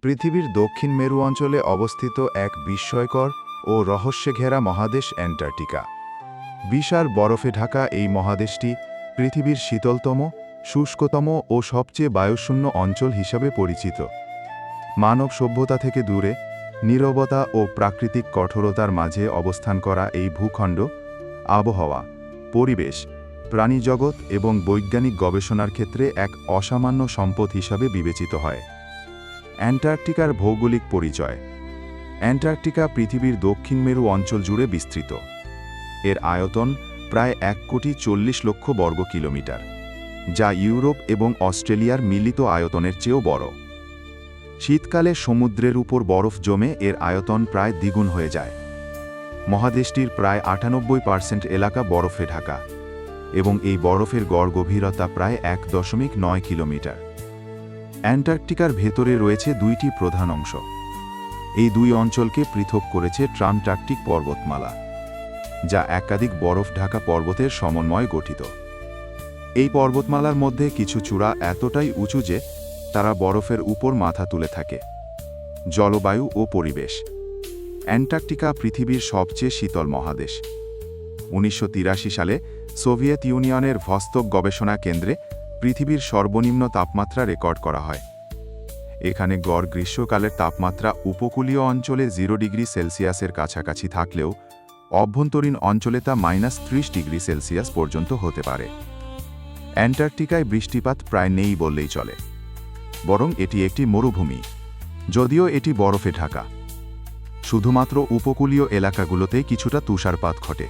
পৃথিবীর দক্ষিণ মেরু অঞ্চলে অবস্থিত এক বিস্ময়কর ও রহস্যে ঘেরা মহাদেশ অ্যান্টার্কটিকা। বিশাল বরফে ঢাকা এই মহাদেশটি পৃথিবীর শীতলতম, শুষ্কতম ও সবচেয়ে বায়ুশূন্য অঞ্চল হিসাবে পরিচিত। মানব সভ্যতা থেকে দূরে, নীরবতা ও প্রাকৃতিক কঠোরতার মাঝে অবস্থান করা এই ভূখণ্ড আবহাওয়া, পরিবেশ, প্রাণীজগৎ এবং বৈজ্ঞানিক গবেষণার ক্ষেত্রে এক অসামান্য সম্পদ হিসাবে বিবেচিত হয়। অ্যান্টার্কটিকার ভৌগোলিক পরিচয়। অ্যান্টার্কটিকা পৃথিবীর দক্ষিণ মেরু অঞ্চল জুড়ে বিস্তৃত। এর আয়তন প্রায় 1,40,00,000 বর্গ কিলোমিটার, যা ইউরোপ এবং অস্ট্রেলিয়ার মিলিত আয়তনের চেয়েও বড়। শীতকালে সমুদ্রের উপর বরফ জমে এর আয়তন প্রায় দ্বিগুণ হয়ে যায়। মহাদেশটির প্রায় 98% এলাকা বরফে ঢাকা, এবং এই বরফের গড় গভীরতা প্রায় 1.9 কিলোমিটার। অ্যান্টার্কটিকার ভেতরে রয়েছে দুইটি প্রধান অংশ। এই দুই অঞ্চলকে পৃথক করেছে ট্রান্সআর্কটিক পর্বতমালা, যা একাধিক বরফ ঢাকা পর্বতের সমন্বয়ে গঠিত। এই পর্বতমালার মধ্যে কিছু চূড়া এতটাই উঁচু যে তারা বরফের উপর মাথা তুলে থাকে। জলবায়ু ও পরিবেশ। অ্যান্টার্কটিকা পৃথিবীর সবচেয়ে শীতল মহাদেশ। 1983 সালে সোভিয়েত ইউনিয়নের ভস্তক গবেষণা কেন্দ্রে পৃথিবীর সর্বনিম্ন তাপমাত্রা রেকর্ড করা হয়। এখানে গড় গ্রীষ্মকালের তাপমাত্রা উপকূলীয় অঞ্চলে 0 ডিগ্রি সেলসিয়াসের কাছাকাছি থাকলেও অভ্যন্তরীণ অঞ্চলে তা -30 ডিগ্রি সেলসিয়াস পর্যন্ত হতে পারে। অ্যান্টার্কটিকায় বৃষ্টিপাত প্রায় নেই বললেই চলে, বরং এটি একটি মরুভূমি, যদিও এটি বরফে ঢাকা। শুধুমাত্র উপকূলীয় এলাকাগুলোতেই কিছুটা তুষারপাত ঘটে।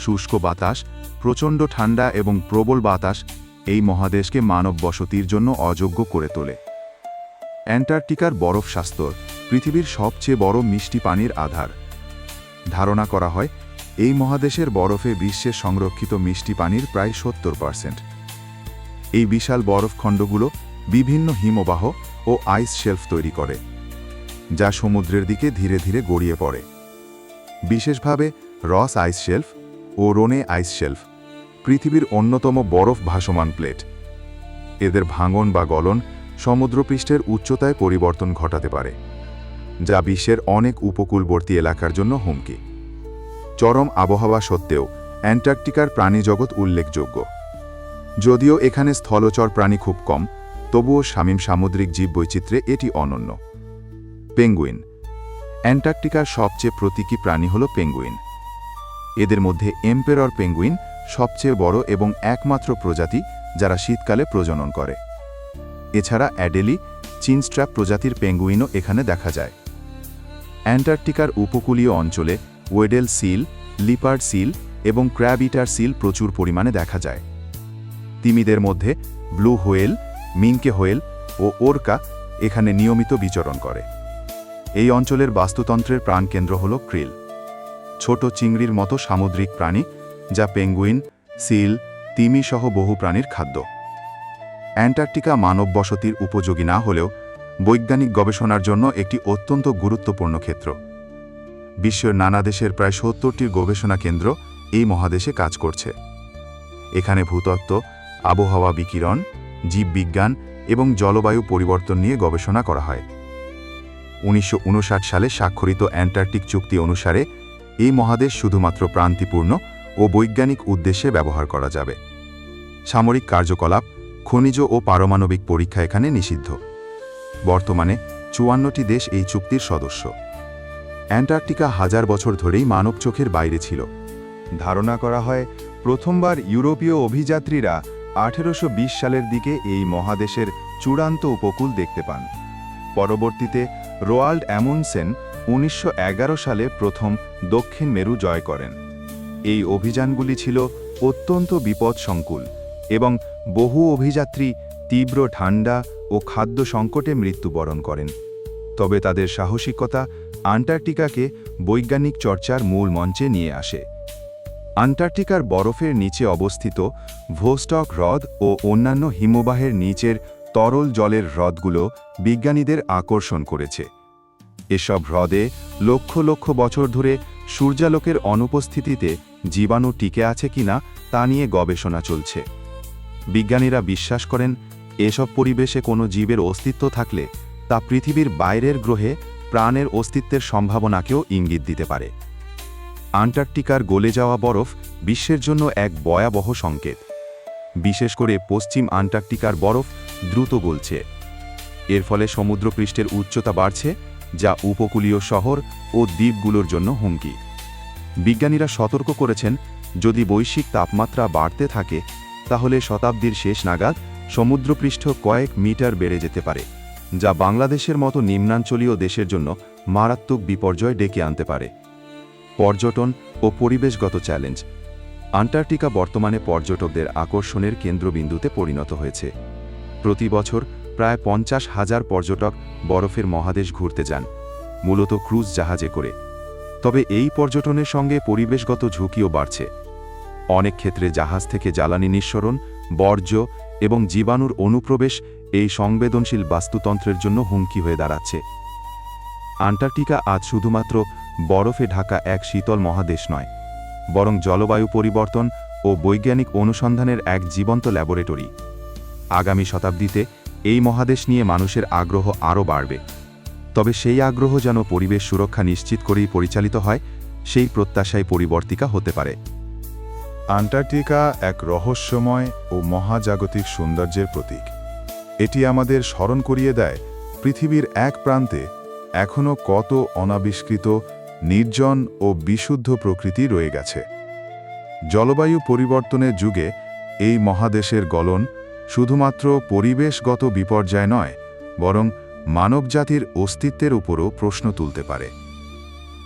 শুষ্ক বাতাস, প্রচণ্ড ঠান্ডা এবং প্রবল বাতাস এই মহাদেশকে মানব বসতির জন্য অযোগ্য করে তোলে। অ্যান্টার্কটিকার বরফ শাস্তর পৃথিবীর সবচেয়ে বড় মিষ্টি পানির আধার। ধারণা করা হয় এই মহাদেশের বরফে বিশ্বের সংরক্ষিত মিষ্টি পানির প্রায় 70%। এই বিশাল বরফখণ্ডগুলো বিভিন্ন হিমবাহ ও আইস শেলফ তৈরি করে, যা সমুদ্রের দিকে ধীরে ধীরে গড়িয়ে পড়ে। বিশেষভাবে রস আইস শেলফ ও রোনে আইস শেলফ পৃথিবীর অন্যতম বরফ ভাসমান প্লেট। এদের ভাঙন বা গলন সমুদ্রপৃষ্ঠের উচ্চতায় পরিবর্তন ঘটাতে পারে, যা বিশ্বের অনেক উপকূলবর্তী এলাকার জন্য হুমকি। চরম আবহাওয়া সত্ত্বেও অ্যান্টার্কটিকার প্রাণীজগৎ উল্লেখযোগ্য। যদিও এখানে স্থলচর প্রাণী খুব কম, তবুও শামীম সামুদ্রিক জীববৈচিত্র্যে এটি অনন্য। পেঙ্গুইন। অ্যান্টার্কটিকার সবচেয়ে প্রতীকী প্রাণী হল পেঙ্গুইন। এদের মধ্যে এম্পেরর পেঙ্গুইন সবচেয়ে বড় এবং একমাত্র প্রজাতি যারা শীতকালে প্রজনন করে। এছাড়া অ্যাডেলি, চিনস্ট্র্যাপ প্রজাতির পেঙ্গুইনও এখানে দেখা যায়। অ্যান্টার্কটিকার উপকূলীয় অঞ্চলে ওয়েডেল সিল, লিপার্ড সিল এবং ক্র্যাব ইটার সিল প্রচুর পরিমাণে দেখা যায়। তিমিদের মধ্যে ব্লু হোয়েল, মিনকে হোয়েল ও ওরকা এখানে নিয়মিত বিচরণ করে। এই অঞ্চলের বাস্তুতন্ত্রের প্রাণকেন্দ্র হল ক্রিল, ছোট চিংড়ির মতো সামুদ্রিক প্রাণী যা পেঙ্গুইন, সিল, তিমি সহ বহু প্রাণীর খাদ্য। অ্যান্টার্কটিকা মানব বসতির উপযোগী না হলেও বৈজ্ঞানিক গবেষণার জন্য একটি অত্যন্ত গুরুত্বপূর্ণ ক্ষেত্র। বিশ্বের নানা দেশের প্রায় 70টির গবেষণা কেন্দ্র এই মহাদেশে কাজ করছে। এখানে ভূতত্ত্ব, আবহাওয়া বিকিরণ, জীববিজ্ঞান এবং জলবায়ু পরিবর্তন নিয়ে গবেষণা করা হয়। 1959 সালে স্বাক্ষরিত অ্যান্টার্কটিক চুক্তি অনুসারে এই মহাদেশ শুধুমাত্র প্রান্তিপূর্ণ ও বৈজ্ঞানিক উদ্দেশ্যে ব্যবহার করা যাবে। সামরিক কার্যকলাপ, খনিজ ও পারমাণবিক পরীক্ষা এখানে নিষিদ্ধ। বর্তমানে 54টি দেশ এই চুক্তির সদস্য। অ্যান্টার্কটিকা হাজার বছর ধরেই মানব চোখের বাইরে ছিল। ধারণা করা হয় প্রথমবার ইউরোপীয় অভিযাত্রীরা 1820 সালের দিকে এই মহাদেশের চূড়ান্ত উপকূল দেখতে পান। পরবর্তীতে রোয়াল্ড অ্যামুন্ডসেন 1911 সালে প্রথম দক্ষিণ মেরু জয় করেন। এই অভিযানগুলি ছিল অত্যন্ত বিপদসংকুল এবং বহু অভিযাত্রী তীব্র ঠান্ডা ও খাদ্য সংকটে মৃত্যুবরণ করেন। তবে তাদের সাহসিকতা অ্যান্টার্কটিকাকে বৈজ্ঞানিক চর্চার মূল মঞ্চে নিয়ে আসে। অ্যান্টার্কটিকার বরফের নিচে অবস্থিত ভোস্টক হ্রদ ও অন্যান্য হিমবাহের নিচের তরল জলের হ্রদগুলো বিজ্ঞানীদের আকর্ষণ করেছে। এসব হ্রদে লক্ষ লক্ষ বছর ধরে সূর্যালোকের অনুপস্থিতিতে জীবাণু টিকে আছে কিনা তা নিয়ে গবেষণা চলছে। বিজ্ঞানীরা বিশ্বাস করেন এসব পরিবেশে কোনো জীবের অস্তিত্ব থাকলে তা পৃথিবীর বাইরের গ্রহে প্রাণের অস্তিত্বের সম্ভাবনাকেও ইঙ্গিত দিতে পারে। আন্টার্কটিকার গলে যাওয়া বরফ বিশ্বের জন্য এক ভয়াবহ সংকেত। বিশেষ করে পশ্চিম আন্টার্কটিকার বরফ দ্রুত গলছে। এর ফলে সমুদ্রপৃষ্ঠের উচ্চতা বাড়ছে, যা উপকূলীয় শহর ও দ্বীপগুলোর জন্য হুমকি। বিজ্ঞানীরা সতর্ক করেছেন, যদি বৈশ্বিক তাপমাত্রা বাড়তে থাকে তাহলে শতাব্দীর শেষ নাগাদ সমুদ্রপৃষ্ঠ কয়েক মিটার বেড়ে যেতে পারে, যা বাংলাদেশের মতো নিম্নাঞ্চলীয় দেশের জন্য মারাত্মক বিপর্যয় ডেকে আনতে পারে। পর্যটন ও পরিবেশগত চ্যালেঞ্জ। আন্টার্কটিকা বর্তমানে পর্যটকদের আকর্ষণের কেন্দ্রবিন্দুতে পরিণত হয়েছে। প্রতি বছর প্রায় 50,000 পর্যটক বরফের মহাদেশ ঘুরতে যান, মূলত ক্রুজ জাহাজে করে। তবে এই পর্যটনের সঙ্গে পরিবেশগত ঝুঁকিও বাড়ছে। অনেক ক্ষেত্রে জাহাজ থেকে জ্বালানি নিঃসরণ, বর্জ্য এবং জীবাণুর অনুপ্রবেশ এই সংবেদনশীল বাস্তুতন্ত্রের জন্য হুমকি হয়ে দাঁড়াচ্ছে। আন্টার্কটিকা আজ শুধুমাত্র বরফে ঢাকা এক শীতল মহাদেশ নয়, বরং জলবায়ু পরিবর্তন ও বৈজ্ঞানিক অনুসন্ধানের এক জীবন্ত ল্যাবরেটরি। আগামী শতাব্দীতে এই মহাদেশ নিয়ে মানুষের আগ্রহ আরও বাড়বে। তবে সেই আগ্রহ যেন পরিবেশ সুরক্ষা নিশ্চিত করেই পরিচালিত হয়, সেই প্রত্যাশায় পরিবর্তিকা হতে পারে। আন্টার্কটিকা এক রহস্যময় ও মহাজাগতিক সৌন্দর্যের প্রতীক। এটি আমাদের স্মরণ করিয়ে দেয় পৃথিবীর এক প্রান্তে এখনও কত অনাবিষ্কৃত, নির্জন ও বিশুদ্ধ প্রকৃতি রয়ে গেছে। জলবায়ু পরিবর্তনের যুগে এই মহাদেশের গলন শুধুমাত্র পরিবেশগত বিপর্যয় নয়, বরং মানবজাতির অস্তিত্বের উপরও প্রশ্ন তুলতে পারে।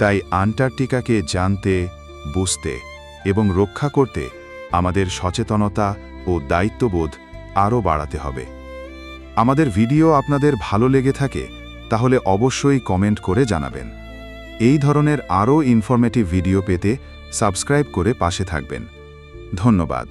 তাই আন্টার্কটিকাকে জানতে, বুঝতে এবং রক্ষা করতে আমাদের সচেতনতা ও দায়িত্ববোধ আরও বাড়াতে হবে। আমাদের ভিডিও আপনাদের ভালো লেগে থাকে তাহলে অবশ্যই কমেন্ট করে জানাবেন। এই ধরনের আরও ইনফরমেটিভ ভিডিও পেতে সাবস্ক্রাইব করে পাশে থাকবেন। ধন্যবাদ।